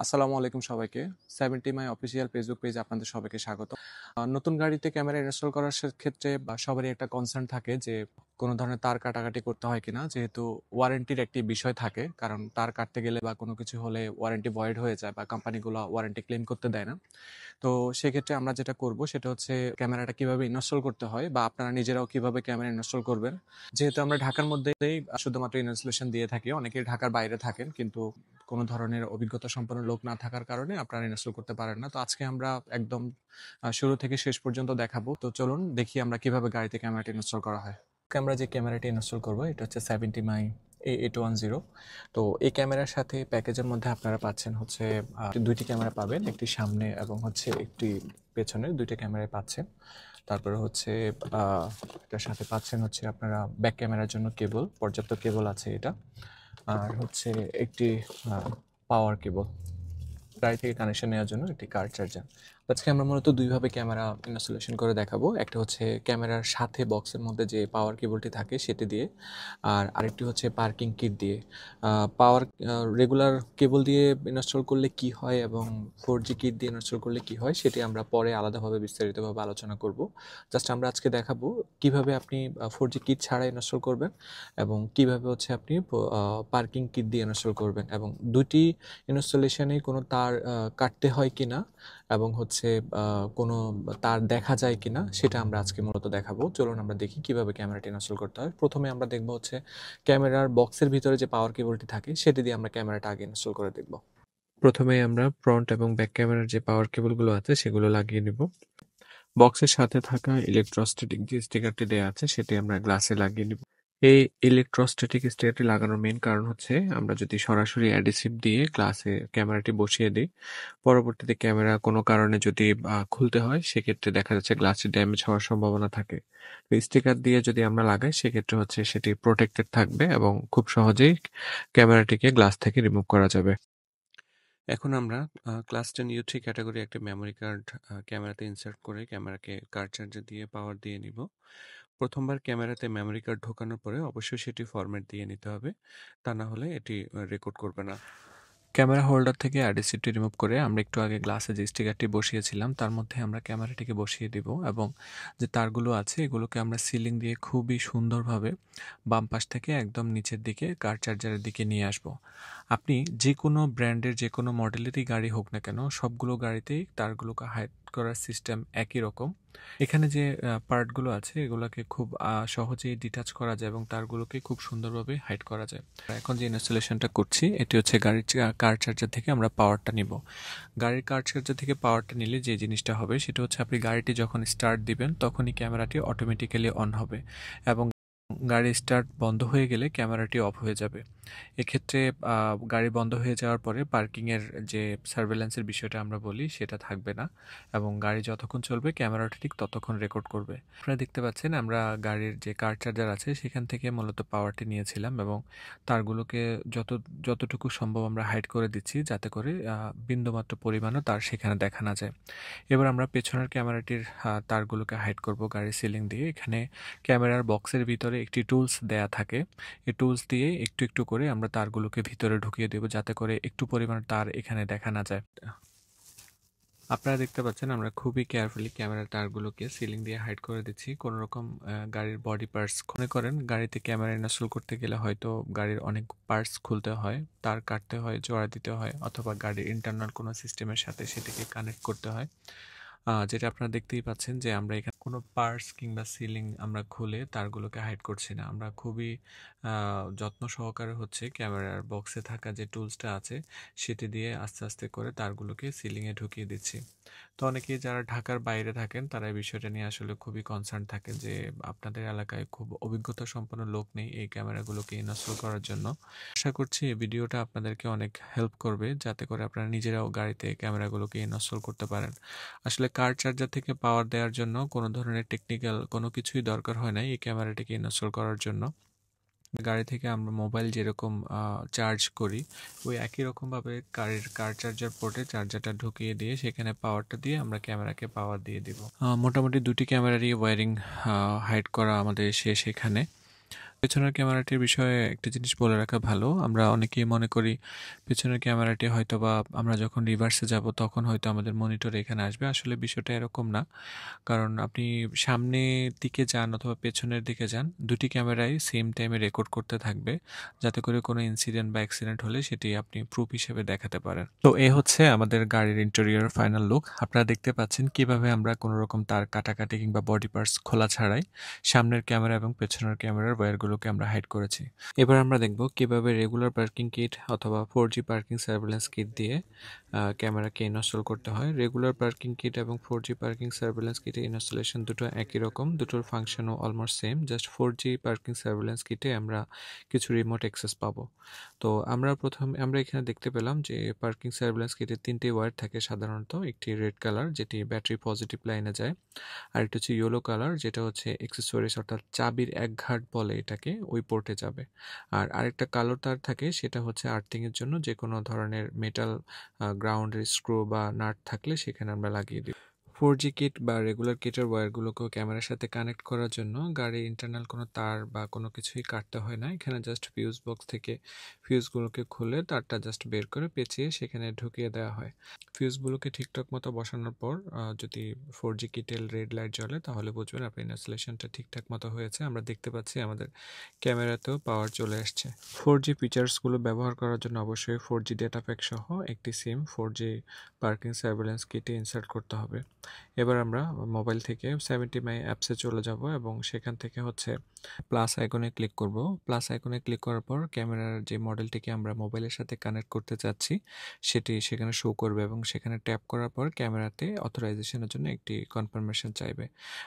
আসসালামু আলাইকুম সবাইকে। 70 মাই অফিসিয়াল ফেসবুক পেজে আপনাদের সবাইকে স্বাগত। নতুন গাড়িতে ক্যামেরা ইনস্টল করার ক্ষেত্রে সবারই একটা কনসার্ন থাকে যে কোনো ধরনের তার কাটাকাটি করতে হয় কিনা? যেহেতু ওয়ারেন্টির একটি বিষয় থাকে। কারণ তার কাটতে গেলে বা কোনো কিছু হলে ওয়ারেন্টি ভয়েড হয়ে যায় বা কোম্পানিগুলো ওয়ারেন্টি ক্লেম করতে দেয় না। তো সেক্ষেত্রে আমরা যেটা করব সেটা হচ্ছে ক্যামেরাটা কিভাবে ইনস্টল করতে হয় বা আপনারা নিজেরাও কিভাবে ক্যামেরা ইনস্টল করবেন। যেহেতু আমরা ঢাকার মধ্যেই শুধুমাত্র ইনস্টলেশন দিয়ে থাকি। অনেকেই ঢাকার বাইরে থাকেন কিন্তু কোনো ধরনের অভিজ্ঞতা সম্পন্ন লোক না থাকার কারণে আপনারা ইনস্টল করতে পারেন না। তো আজকে আমরা একদম শুরু থেকে শেষ পর্যন্ত দেখাবো। তো চলুন দেখি আমরা কিভাবে গাড়িতে ক্যামেরাটি ইনস্টল করা হয়। আমরা যে ক্যামেরাটি ইনস্টল করব এটা হচ্ছে 70 মাই A810। তো এই ক্যামেরার সাথে প্যাকেজের মধ্যে আপনারা পাচ্ছেন হচ্ছে দুইটি ক্যামেরা পাবেন, একটি সামনে এবং হচ্ছে একটি পেছনে, দুইটা ক্যামেরায় পাচ্ছেন। তারপরে হচ্ছে এটার সাথে পাচ্ছেন হচ্ছে আপনারা ব্যাক ক্যামেরার জন্য কেবল, পর্যাপ্ত কেবল আছে এটা। আর হচ্ছে একটি পাওয়ার কেবল, গাড়ি থেকে কানেকশন নেওয়ার জন্য একটি কার চার্জার। আজকে আমরা মূলত দুইভাবে ক্যামেরা ইনস্টলেশন করে দেখাবো। একটা হচ্ছে ক্যামেরার সাথে বক্সের মধ্যে যে পাওয়ার কেবলটি থাকে সেটি দিয়ে, আর আরেকটি হচ্ছে পার্কিং কিট দিয়ে। পাওয়ার রেগুলার কেবল দিয়ে ইনস্টল করলে কি হয় এবং 4G কিট দিয়ে ইনস্টল করলে কি হয় সেটি আমরা পরে আলাদাভাবে বিস্তারিতভাবে আলোচনা করব। জাস্ট আমরা আজকে দেখাবো কিভাবে আপনি 4G কিট ছাড়া ইনস্টল করবেন এবং কিভাবে হচ্ছে আপনি পার্কিং কিট দিয়ে ইনস্টল করবেন, এবং দুটি ইনস্টলেশনে কোনো তার কাটতে হয় কিনা এবং হচ্ছে কোনো তার দেখা যায় কিনা সেটা আমরা আজকে মূলত দেখাবো। চলুন আমরা দেখি কিভাবে ক্যামেরাটি ইনস্টল করতে হয়। প্রথমে আমরা দেখবো হচ্ছে ক্যামেরার বক্সের ভিতরে যে পাওয়ার কেবলটি থাকে সেটি দিয়ে আমরা ক্যামেরাটা আগে ইনস্টল করে দেখব। প্রথমে আমরা ফ্রন্ট এবং ব্যাক ক্যামেরার যে পাওয়ার কেবলগুলো আছে সেগুলো লাগিয়ে নিব। বক্সের সাথে থাকা ইলেকট্রোস্ট্যাটিক যে স্টিকারটি দেওয়া আছে সেটি আমরা গ্লাসে লাগিয়ে নিব। এই ইলেকট্রোস্ট্যাটিক স্টিকারটি লাগানোর মেইন কারণ হচ্ছে আমরা যদি সরাসরি অ্যাডিসিভ দিয়ে গ্লাসে ক্যামেরাটি বসিয়ে দিই, পরবর্তীতে ক্যামেরা কোনো কারণে যদি খুলতে হয় সেক্ষেত্রে দেখা যাচ্ছে গ্লাসটি ড্যামেজ হওয়ার সম্ভাবনা থাকে। তো স্টিকার দিয়ে যদি আমরা লাগাই সেক্ষেত্রে হচ্ছে সেটি প্রোটেক্টেড থাকবে এবং খুব সহজেই ক্যামেরাটিকে গ্লাস থেকে রিমুভ করা যাবে। এখন আমরা ক্লাস 10 U3 ক্যাটাগরি একটা মেমোরি কার্ড ক্যামেরাতে ইনসার্ট করে ক্যামেরাকে কার্ড চার্জার দিয়ে পাওয়ার দিয়ে নিব। প্রথমবার ক্যামেরাতে মেমোরি কার্ড ঢোকানোর পরে অবশ্যই সেটি ফরম্যাট দিয়ে নিতে হবে, তা না হলে এটি রেকর্ড করবে না। ক্যামেরা হোল্ডার থেকে অ্যাডহেসিভটি রিমুভ করে আমরা একটু আগে গ্লাসে যে স্টিকারটি বসিয়েছিলাম তার মধ্যে আমরা ক্যামেরাটিকে বসিয়ে দিব এবং যে তারগুলো আছে এগুলোকে আমরা সিলিং দিয়ে খুবই সুন্দরভাবে বাম পাশ থেকে একদম নিচের দিকে কার চার্জারের দিকে নিয়ে আসব। আপনি যে কোনো ব্র্যান্ডের যে কোনো মডেলেরই গাড়ি হোক না কেন সবগুলো গাড়িতেই তারগুলোকে হাইড করার সিস্টেম একই রকম। এখানে যে পার্টগুলো আছে এগুলোকে খুব সহজেই ডিটাচ করা যায় এবং তারগুলোকে খুব সুন্দরভাবে হাইড করা যায়। এখন যে ইনস্টলেশনটা করছি এটি হচ্ছে গাড়ির কার চার্জার থেকে আমরা পাওয়ারটা নিব। গাড়ির কার চার্জার থেকে পাওয়ারটা নিলে যে জিনিসটা হবে সেটা হচ্ছে আপনি গাড়িটি যখন স্টার্ট দিবেন তখনই ক্যামেরাটি অটোমেটিক্যালি অন হবে এবং গাড়ি স্টার্ট বন্ধ হয়ে গেলে ক্যামেরাটি অফ হয়ে যাবে। এক্ষেত্রে গাড়ি বন্ধ হয়ে যাওয়ার পরে পার্কিংয়ের যে সার্ভেলেন্সের বিষয়টা আমরা বলি সেটা থাকবে না এবং গাড়ি যতক্ষণ চলবে ক্যামেরাটা ঠিক ততক্ষণ রেকর্ড করবে। আপনারা দেখতে পাচ্ছেন আমরা গাড়ির যে কার চার্জার আছে সেখান থেকে মূলত পাওয়ারটি নিয়েছিলাম এবং তারগুলোকে যতটুকু সম্ভব আমরা হাইড করে দিচ্ছি যাতে করে বিন্দুমাত্র পরিমাণও তার সেখানে দেখা না যায়। এবার আমরা পেছনের ক্যামেরাটির তারগুলোকে হাইড করব গাড়ির সিলিং দিয়ে। এখানে ক্যামেরার বক্সের ভিতরে একটি টুলস দেয়া থাকে। এই টুলস দিয়ে একটু একটু করে আমরা তারগুলোকে ভিতরে ঢুকিয়ে দেব যাতে করে একটু পরিমাণ তার এখানে দেখা না যায়। আপনারা দেখতে পাচ্ছেন আমরা খুবই কেয়ারফুলি ক্যামেরার তারগুলোকে সিলিং দিয়ে হাইড করে দিচ্ছি। কোনো রকম গাড়ির বডি পার্টস মনে করেন গাড়িতে ক্যামেরা ইনস্টল করতে গেলে হয়তো গাড়ির অনেক পার্টস খুলতে হয়, তার কাটতে হয়, জোড়া দিতে হয় অথবা গাড়ির ইন্টারনাল কোনো সিস্টেমের সাথে সেটিকে কানেক্ট করতে হয়। যেটা আপনারা দেখতেই পাচ্ছেন যে আমরা এখানে কোনো পার্টস কিংবা সিলিং আমরা খুলে তারগুলোকে হাইড করছি না। আমরা খুবই যত্ন সহকারে হচ্ছে ক্যামেরার বক্সে থাকা যে টুলসটা আছে সেটি দিয়ে আস্তে আস্তে করে তারগুলোকে সিলিংয়ে ঢুকিয়ে দিচ্ছি। তো অনেকেই যারা ঢাকার বাইরে থাকেন তারা এই বিষয়টা নিয়ে আসলে খুবই কনসার্ন থাকেন যে আপনাদের এলাকায় খুব অভিজ্ঞতা সম্পন্ন লোক নেই এই ক্যামেরাগুলোকে ইনস্টল করার জন্য। আশা করছি এই ভিডিওটা আপনাদেরকে অনেক হেল্প করবে যাতে করে আপনারা নিজেরাও গাড়িতে ক্যামেরাগুলোকে ইনস্টল করতে পারেন। আসলে কার চার্জার থেকে পাওয়ার দেওয়ার জন্য কোনো ধরনের টেকনিক্যাল কোনো কিছুই দরকার হয় না এই ক্যামেরাটিকে ইনস্টল করার জন্য। গাড়ি থেকে আমরা মোবাইল যেরকম চার্জ করি ওই একই রকমভাবে গাড়ির কার চার্জার পোর্টে চার্জারটা ঢুকিয়ে দিয়ে সেখানে পাওয়ারটা দিয়ে আমরা ক্যামেরাকে পাওয়ার দিয়ে দিব। মোটামুটি দুটি ক্যামেরারই ওয়্যারিং হাইড করা আমাদের শেষ এখানে। পেছনের ক্যামেরাটির বিষয়ে একটা জিনিস বলে রাখা ভালো। আমরা অনেকেই মনে করি পেছনের ক্যামেরাটি হয়তোবা আমরা যখন রিভার্সে যাব তখন হয়তো আমাদের মনিটর এখানে আসবে। আসলে বিষয়টা এরকম না। কারণ আপনি সামনের দিকে যান অথবা পেছনের দিকে যান, দুটি ক্যামেরাই সেম টাইমে রেকর্ড করতে থাকবে। যাতে করে কোনো ইনসিডেন্ট বা অ্যাক্সিডেন্ট হলে সেটি আপনি প্রুফ হিসেবে দেখাতে পারেন। তো এ হচ্ছে আমাদের গাড়ির ইন্টেরিয়র ফাইনাল লুক। আপনারা দেখতে পাচ্ছেন কিভাবে আমরা কোনো রকম তার কাটাকাটি কিংবা বডি পার্টস খোলা ছাড়াই সামনের ক্যামেরা এবং পেছনের ক্যামেরার ওয়্যারগুলোকে আমরা হাইড করেছি। এবার আমরা দেখব কিভাবে রেগুলার পার্কিং কিট অথবা 4G পার্কিং সার্ভেলেন্স কিট দিয়ে ক্যামেরাকে ইনস্টল করতে হয়। রেগুলার পার্কিং কিট এবং 4G পার্কিং সার্ভেলেন্স কিটের ইনস্টলেশন দুটো একই রকম, দুটোর ফাংশনও almost same. Just 4G parking surveillance কিটে আমরা কিছু রিমোট অ্যাক্সেস পাবো। তো আমরা এখানে দেখতে পেলাম যে পার্কিং সার্ভেলেন্স কিটে 3টি ওয়্যার থাকে সাধারণত। একটি রেড কালার যেটি ব্যাটারি পজিটিভ লাইনে যায়, আর একটা হচ্ছে ইয়েলো কালার যেটা হচ্ছে অ্যাক্সেসরিজ অর্থাৎ চাবির এক ঘাট বলে এটাকে, ওই পোর্টে যাবে। আর আরেকটা কালো তার থাকে সেটা হচ্ছে আর্থিংয়ের জন্য, যে কোনো ধরনের মেটাল গ্রাউন্ডের স্ক্রু বা নাট থাকলে সেখানে আমরা লাগিয়ে দিই। 4G কিট বা রেগুলার কিটের ওয়্যারগুলোকেও ক্যামেরার সাথে কানেক্ট করার জন্য গাড়ির ইন্টারনাল কোনো তার বা কোনো কিছুই কাটতে হয় না। এখানে জাস্ট ফিউজ বক্স থেকে ফিউজগুলোকে খুলে তারটা জাস্ট বের করে পেঁচিয়ে সেখানে ঢুকিয়ে দেওয়া হয়। ফিউজগুলোকে ঠিকঠাক মতো বসানোর পর যদি 4G কিটের রেড লাইট জ্বলে তাহলে বুঝবেন আপনার ইনস্টলেশনটা ঠিকঠাক মতো হয়েছে। আমরা দেখতে পাচ্ছি আমাদের ক্যামেরাতেও পাওয়ার চলে আসছে। 4G ফিচার্সগুলো ব্যবহার করার জন্য অবশ্যই 4G ডেটা প্যাক সহ একটি সিম 4G পার্কিং সার্ভেলেন্স কিটে ইনসার্ট করতে হবে। এবার আমরা মোবাইল থেকে 70 মাই অ্যাপসে চলে যাব এবং সেখান থেকে হচ্ছে প্লাস আইকনে ক্লিক করব। প্লাস আইকনে ক্লিক করার পর ক্যামেরার যে মডেলটিকে আমরা মোবাইলের সাথে কানেক্ট করতে চাচ্ছি সেটি সেখানে শো করবে এবং সেখানে ট্যাপ করার পর ক্যামেরাতে অথরাইজেশনের জন্য একটি কনফার্মেশন চাইবে।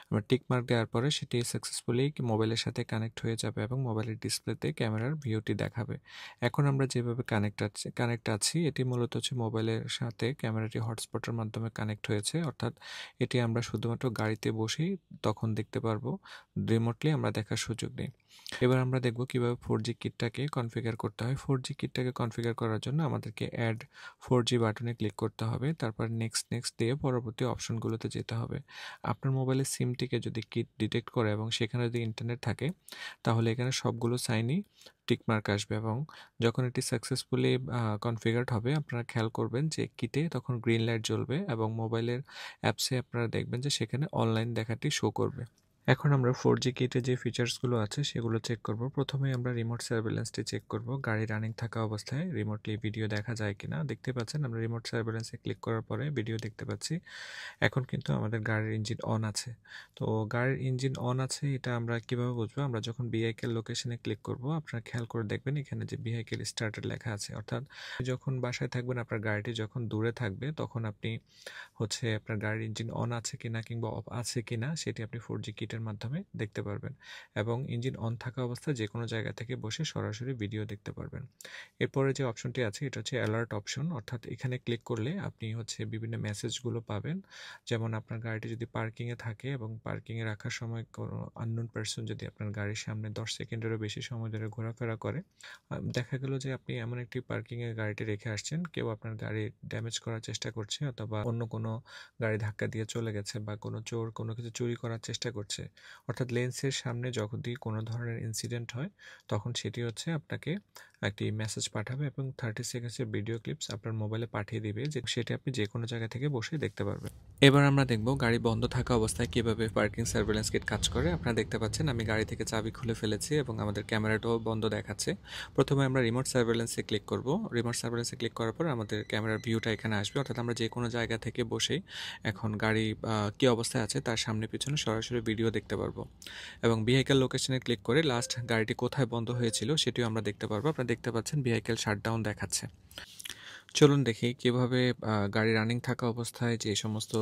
আমরা টিক মার্ক দেওয়ার পরে সেটি সাকসেসফুলি মোবাইলের সাথে কানেক্ট হয়ে যাবে এবং মোবাইলের ডিসপ্লেতে ক্যামেরার ভিউটি দেখাবে। এখন আমরা যেভাবে কানেক্ট আছি এটি মূলত হচ্ছে মোবাইলের সাথে ক্যামেরাটি হটস্পটের মাধ্যমে কানেক্ট হয়েছে, অর্থাৎ এটি আমরা শুধুমাত্র গাড়িতে বসেই তখন দেখতে পারবো, রিমোটলি আমরা দেখার সুযোগ নেই। এবার আমরা দেখব কিভাবে 4G কিটটাকে কনফিগার করতে হয়। 4G কিটটাকে কনফিগার করার জন্য আমাদেরকে অ্যাড 4G বাটনে ক্লিক করতে হবে, তারপর নেক্সট দিয়ে পরবর্তী অপশনগুলোতে যেতে হবে। আপনার মোবাইলের সিমটিকে যদি কিট ডিটেক্ট করে এবং সেখানে যদি ইন্টারনেট থাকে তাহলে এখানে সবগুলো সাইনই টিকমার্ক আসবে এবং যখন এটি সাকসেসফুলি কনফিগার্ড হবে আপনারা খেয়াল করবেন যে কিটে তখন গ্রিন লাইট জ্বলবে এবং মোবাইলের অ্যাপসে আপনারা দেখবেন যে সেখানে অনলাইন দেখাটি শো করবে। এখন আমরা 4G কিটে যে ফিচার্সগুলো আছে সেগুলো চেক করব। প্রথমে আমরা রিমোট সার্ভেলেন্সটি চেক করব। গাড়ি রানিং থাকা অবস্থায় রিমোটলি ভিডিও দেখা যায় কিনা। দেখতে পাচ্ছেন আমরা রিমোট সার্ভেলেন্সে ক্লিক করার পরে ভিডিও দেখতে পাচ্ছি। এখন কিন্তু আমাদের গাড়ির ইঞ্জিন অন আছে। তো গাড়ির ইঞ্জিন অন আছে এটা আমরা কিভাবে বুঝবো? আমরা যখন ভেহিকেল লোকেশনে ক্লিক করব আপনারা খেয়াল করে দেখবেন এখানে যে ভেহিকেল স্টার্টেড লেখা আছে, অর্থাৎ যখন বাসায় থাকবেন আপনার গাড়িটি যখন দূরে থাকবে তখন আপনি হচ্ছে আপনার গাড়ির ইঞ্জিন অন আছে কিনা কিংবা অফ আছে কিনা সেটি আপনি 4G কিটের মাধ্যমে দেখতে পারবেন এবং ইঞ্জিন অন থাকা অবস্থায় যে কোনো জায়গা থেকে বসে সরাসরি ভিডিও দেখতে পারবেন। এরপরে যে অপশনটি আছে এটা হচ্ছে অ্যালার্ট অপশন, অর্থাৎ এখানে ক্লিক করলে আপনি হচ্ছে বিভিন্ন মেসেজগুলো পাবেন। যেমন আপনার গাড়িটি যদি পার্কিংয়ে থাকে এবং পার্কিংয়ে রাখার সময় কোনো আননোন পারসন যদি আপনার গাড়ির সামনে 10 সেকেন্ডেরও বেশি সময় ধরে ঘোরাফেরা করে, দেখা গেল যে আপনি এমন একটি পার্কিংয়ে গাড়িটি রেখে আসছেন, কেউ আপনার গাড়ি ড্যামেজ করার চেষ্টা করছে অথবা অন্য কোনো গাড়ি ধাক্কা দিয়ে চলে গেছে বা কোনো চোর কোনো কিছু চুরি করার চেষ্টা করছে, অর্থাৎ লেন্সের সামনে যদি কোনো ধরনের ইনসিডেন্ট হয় তখন সেটি হচ্ছে আপনাকে একটি মেসেজ পাঠাবে এবং 30 সেকেন্ডসের ভিডিও ক্লিপস আপনার মোবাইলে পাঠিয়ে দিবে, যে সেটি আপনি যে কোনো জায়গা থেকে বসে দেখতে পারবেন। এবার আমরা দেখব গাড়ি বন্ধ থাকা অবস্থায় কিভাবে পার্কিং সার্ভেলেন্স কিট কাজ করে। আপনারা দেখতে পাচ্ছেন আমি গাড়ি থেকে চাবি খুলে ফেলেছি এবং আমাদের ক্যামেরাটাও বন্ধ দেখাচ্ছে। প্রথমে আমরা রিমোট সার্ভেলেন্সে ক্লিক করব। রিমোট সার্ভেলেন্সে ক্লিক করার পর আমাদের ক্যামেরার ভিউটা এখানে আসবে, অর্থাৎ আমরা যে কোনো জায়গা থেকে বসেই এখন গাড়ি কী অবস্থায় আছে তার সামনে পিছনে সরাসরি ভিডিও দেখতে পারবো এবং ভেহিকেল লোকেশনে ক্লিক করে লাস্ট গাড়িটি কোথায় বন্ধ হয়েছিল সেটিও আমরা দেখতে পারবো। আপনারা দেখতে পাচ্ছেন ভেহিকেল শাটডাউন দেখাচ্ছে। চলুন দেখি কিভাবে গাড়ি রানিং থাকা অবস্থায় যে সমস্ত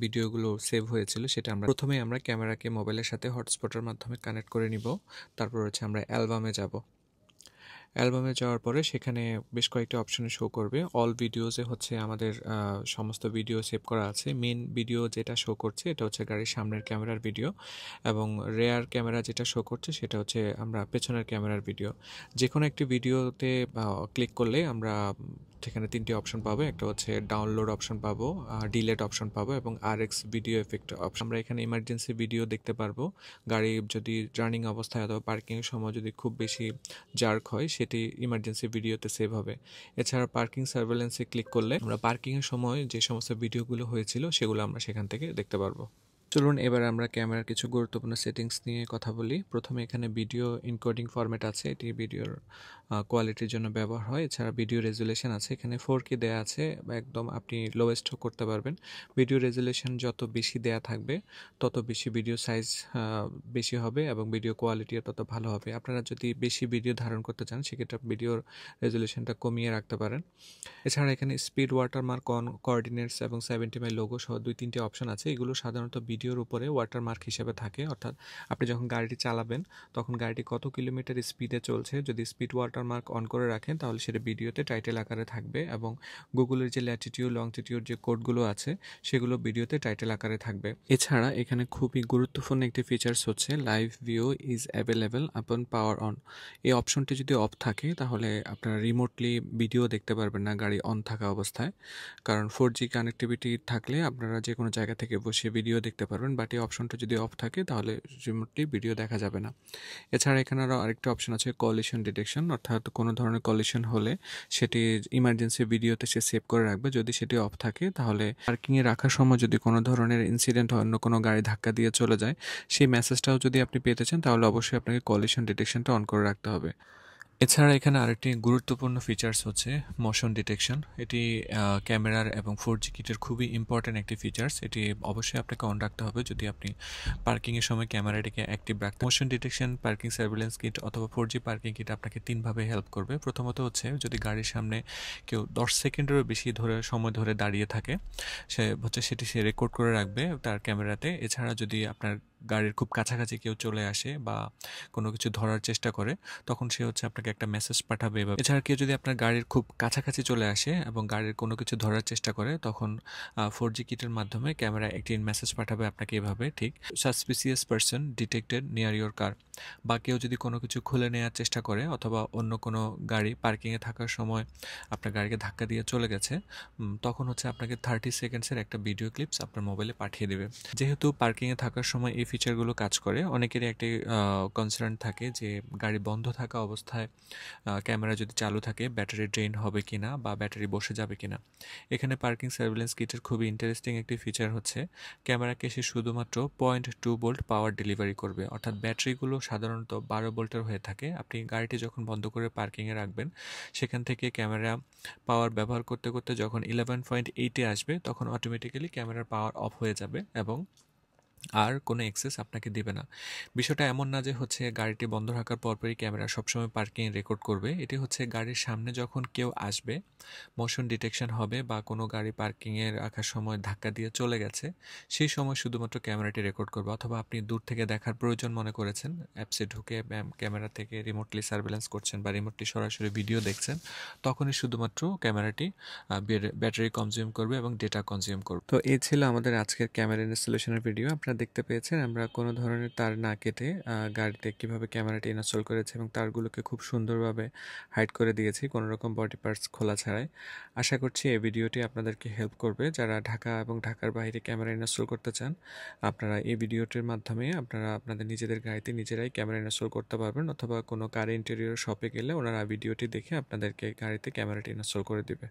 ভিডিওগুলো সেভ হয়েছিল সেটা আমরা প্রথমেই আমরা ক্যামেরাকে মোবাইলের সাথে হটস্পটের মাধ্যমে কানেক্ট করে নিব। তারপর হচ্ছে আমরা অ্যালবামে যাব। অ্যালবামে যাওয়ার পরে সেখানে বেশ কয়েকটি অপশনে শো করবে। অল ভিডিওসে হচ্ছে আমাদের সমস্ত ভিডিও সেভ করা আছে। মেইন ভিডিও যেটা শো করছে এটা হচ্ছে গাড়ির সামনের ক্যামেরার ভিডিও, এবং রেয়ার ক্যামেরা যেটা শো করছে সেটা হচ্ছে আমরা পেছনের ক্যামেরার ভিডিও। যেকোনো একটি ভিডিওতে ক্লিক করলে আমরা সেখানে 3টি অপশন পাবো। একটা হচ্ছে ডাউনলোড অপশন পাবো, ডিলেট অপশন পাবো এবং আরএক্স ভিডিও এফেক্ট অপশন। আমরা এখানে ইমার্জেন্সি ভিডিও দেখতে পারবো। গাড়ি যদি রানিং অবস্থায় অথবা পার্কিংয়ের সময় যদি খুব বেশি জার্ক হয় সেটি ইমার্জেন্সি ভিডিওতে সেভ হবে। এছাড়া পার্কিং সার্ভেলেন্সে ক্লিক করলে আমরা পার্কিংয়ের সময় যে সমস্ত ভিডিওগুলো হয়েছিল সেগুলো আমরা সেখান থেকে দেখতে পারবো। চলুন এবার আমরা ক্যামেরার কিছু গুরুত্বপূর্ণ সেটিংস নিয়ে কথা বলি। প্রথমে এখানে ভিডিও এনকোডিং ফরম্যাট আছে, এটি ভিডিওর কোয়ালিটির জন্য ব্যবহার হয়। এছাড়া ভিডিও রেজুলেশন আছে, এখানে 4K দেওয়া আছে, একদম আপনি লোয়েস্ট করতে পারবেন। ভিডিও রেজুলেশন যত বেশি দেয়া থাকবে তত বেশি ভিডিও সাইজ বেশি হবে এবং ভিডিও কোয়ালিটিও তত ভালো হবে। আপনারা যদি বেশি ভিডিও ধারণ করতে চান সেক্ষেত্রে ভিডিওর রেজুলেশনটা কমিয়ে রাখতে পারেন। এছাড়া এখানে স্পিড, ওয়াটারমার্ক, অন কোঅর্ডিনেটস এবং 70 মাইল লোগো সহ 2-3টি অপশন আছে। এগুলো সাধারণত ভিডিওর উপরে ওয়াটারমার্ক হিসেবে থাকে, অর্থাৎ আপনি যখন গাড়িটি চালাবেন তখন গাড়িটি কত কিলোমিটার স্পিডে চলছে যদি স্পিড ওয়াটারমার্ক অন করে রাখেন তাহলে সেটা ভিডিওতে টাইটেল আকারে থাকবে, এবং গুগলের যে ল্যাটিটিউড লংটিটিউড যে কোডগুলো আছে সেগুলো ভিডিওতে টাইটেল আকারে থাকবে। এছাড়া এখানে খুবই গুরুত্বপূর্ণ একটি ফিচার্স হচ্ছে লাইভ ভিউ ইজ অ্যাভেলেবল আপন পাওয়ার অন। এই অপশনটি যদি অফ থাকে তাহলে আপনারা রিমোটলি ভিডিও দেখতে পারবেন না গাড়ি অন থাকা অবস্থায়, কারণ 4G কানেক্টিভিটি থাকলে আপনারা যে কোনো জায়গা থেকে বসে ভিডিও দেখতে পারবেন, বাট এই অপশনটা যদি অফ থাকে তাহলে রিমোটলি ভিডিও দেখা যাবে না। এছাড়া এখানে আরও আরেকটা অপশন আছে কলিশন ডিটেকশন, অর্থাৎ কোনো ধরনের কলিশন হলে সেটি ইমার্জেন্সি ভিডিওতে সে সেভ করে রাখবে। যদি সেটি অফ থাকে তাহলে পার্কিংয়ে রাখার সময় যদি কোনো ধরনের ইনসিডেন্ট হয়, অন্য কোনো গাড়ি ধাক্কা দিয়ে চলে যায়, সেই মেসেজটাও যদি আপনি পেতে চান তাহলে অবশ্যই আপনাকে কলিশন ডিটেকশনটা অন করে রাখতে হবে। এছাড়া এখানে আরেকটি গুরুত্বপূর্ণ ফিচার্স হচ্ছে মোশন ডিটেকশন। এটি ক্যামেরার এবং 4G কিটের খুবই ইম্পর্ট্যান্ট একটি ফিচার্স। এটি অবশ্যই আপনাকে অন রাখতে হবে যদি আপনি পার্কিংয়ের সময় ক্যামেরাটিকে অ্যাক্টিভ রাখতে। Motion detection, parking surveillance kit অথবা 4G পার্কিং কিট আপনাকে 3ভাবে হেল্প করবে। প্রথমত হচ্ছে যদি গাড়ির সামনে কেউ 10 সেকেন্ডেরও বেশি সময় ধরে দাঁড়িয়ে থাকে সেটি সে রেকর্ড করে রাখবে তার ক্যামেরাতে। এছাড়া যদি আপনার গাড়ির খুব কাছাকাছি কেউ চলে আসে বা কোনো কিছু ধরার চেষ্টা করে তখন সে হচ্ছে আপনাকে একটা মেসেজ পাঠাবে। এছাড়া কেউ যদি আপনার গাড়ির খুব কাছাকাছি চলে আসে এবং গাড়ির কোনো কিছু ধরার চেষ্টা করে তখন 4G কিটের মাধ্যমে ক্যামেরা একটি মেসেজ পাঠাবে আপনাকে এভাবে, ঠিক suspicious person detected near your car. বা কেউ যদি কোনো কিছু খুলে নেওয়ার চেষ্টা করে অথবা অন্য কোনো গাড়ি পার্কিংয়ে থাকার সময় আপনার গাড়িকে ধাক্কা দিয়ে চলে গেছে, তখন হচ্ছে আপনাকে 30 সেকেন্ডসের একটা ভিডিও ক্লিপস আপনার মোবাইলে পাঠিয়ে দেবে। যেহেতু পার্কিংয়ে থাকার সময় এই ফিচারগুলো কাজ করে, অনেকেরই একটি কনসার্ন থাকে যে গাড়ি বন্ধ থাকা অবস্থায় ক্যামেরা যদি চালু থাকে ব্যাটারি ড্রেন হবে কিনা বা ব্যাটারি বসে যাবে কিনা। এখানে পার্কিং সার্ভিলেন্স কিটের খুবই ইন্টারেস্টিং একটি ফিচার হচ্ছে ক্যামেরাকে সে শুধুমাত্র 0.2 ভোল্ট পাওয়ার ডেলিভারি করবে, অর্থাৎ ব্যাটারিগুলো সাধারণত 12 ভোল্টের হয়ে থাকে। আপনি গাড়িটি যখন বন্ধ করে পার্কিংয়ে রাখবেন সেখান থেকে ক্যামেরা পাওয়ার ব্যবহার করতে করতে যখন 11.8-এ আসবে তখন অটোমেটিক্যালি ক্যামেরার পাওয়ার অফ হয়ে যাবে এবং আর কোনো অ্যাক্সেস আপনাকে দিবে না। বিষয়টা এমন না যে হচ্ছে গাড়িটি বন্ধ রাখার পরপরই ক্যামেরা সবসময় পার্কিং রেকর্ড করবে। এটি হচ্ছে গাড়ির সামনে যখন কেউ আসবে, মোশন ডিটেকশন হবে বা কোনো গাড়ি পার্কিংয়ে রাখার সময় ধাক্কা দিয়ে চলে গেছে, সেই সময় শুধুমাত্র ক্যামেরাটি রেকর্ড করবে। অথবা আপনি দূর থেকে দেখার প্রয়োজন মনে করেছেন, অ্যাপসে ঢুকে ক্যামেরা থেকে রিমোটলি সার্ভেলেন্স করছেন বা রিমোটলি সরাসরি ভিডিও দেখছেন, তখনই শুধুমাত্র ক্যামেরাটি ব্যাটারি কনজিউম করবে এবং ডেটা কনজিউম করবে। তো এই ছিল আমাদের আজকের ক্যামেরা ইনস্টলেশনের ভিডিও। আপনারা দেখতে পেয়েছেন আমরা কোনো ধরনের তার না কেটে গাড়িতে কীভাবে ক্যামেরাটি ইনস্টল করেছি এবং তারগুলোকে খুব সুন্দরভাবে হাইড করে দিয়েছি কোনো রকম বডি পার্টস খোলা ছাড়াই। আশা করছি এই ভিডিওটি আপনাদেরকে হেল্প করবে। যারা ঢাকা এবং ঢাকার বাইরে ক্যামেরা ইনস্টল করতে চান আপনারা এই ভিডিওটির মাধ্যমে আপনারা আপনাদের নিজেদের গাড়িতে নিজেরাই ক্যামেরা ইনস্টল করতে পারবেন, অথবা কোনো কার ইন্টেরিয়র শপে গেলে ওনারা ভিডিওটি দেখে আপনাদেরকে গাড়িতে ক্যামেরাটি ইনস্টল করে দিবে।